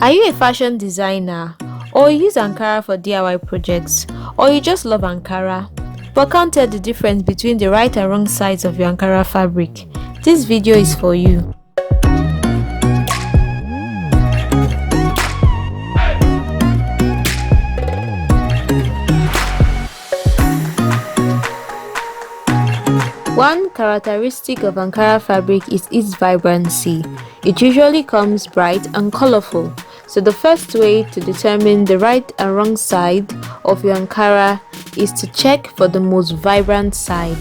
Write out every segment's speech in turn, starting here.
Are you a fashion designer, or you use Ankara for DIY projects, or you just love Ankara but can't tell the difference between the right and wrong sides of your Ankara fabric? This video is for you. One characteristic of Ankara fabric is its vibrancy. It usually comes bright and colorful. So the first way to determine the right and wrong side of your Ankara is to check for the most vibrant side.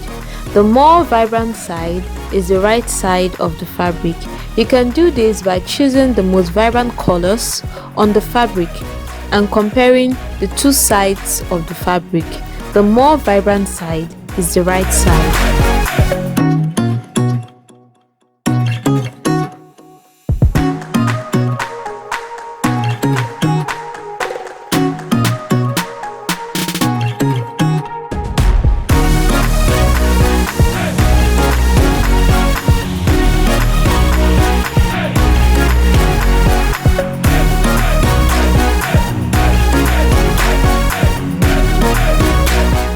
The more vibrant side is the right side of the fabric. You can do this by choosing the most vibrant colors on the fabric and comparing the two sides of the fabric. The more vibrant side is the right side.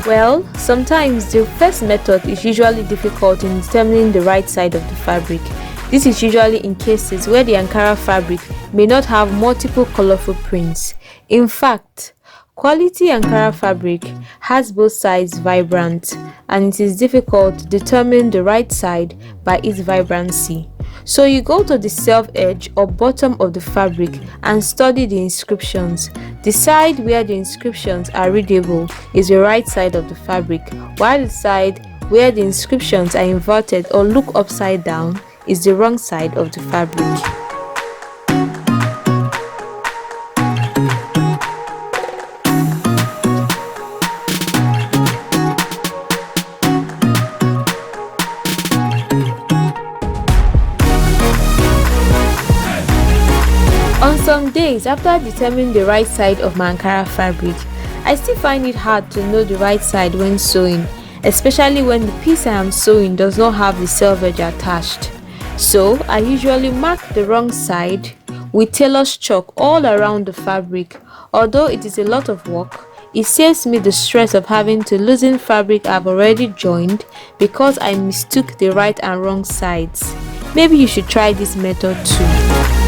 Well, sometimes the first method is usually difficult in determining the right side of the fabric. This is usually in cases where the Ankara fabric may not have multiple colorful prints. In fact, quality Ankara fabric has both sides vibrant, and it is difficult to determine the right side by its vibrancy. So you go to the self-edge or bottom of the fabric and study the inscriptions. The side where the inscriptions are readable is the right side of the fabric, while the side where the inscriptions are inverted or look upside down is the wrong side of the fabric. On some days, after determining the right side of my Ankara fabric, I still find it hard to know the right side when sewing, especially when the piece I am sewing does not have the self-edge attached. So, I usually mark the wrong side with tailor's chalk all around the fabric. Although it is a lot of work, it saves me the stress of having to loosen fabric I've already joined because I mistook the right and wrong sides. Maybe you should try this method too.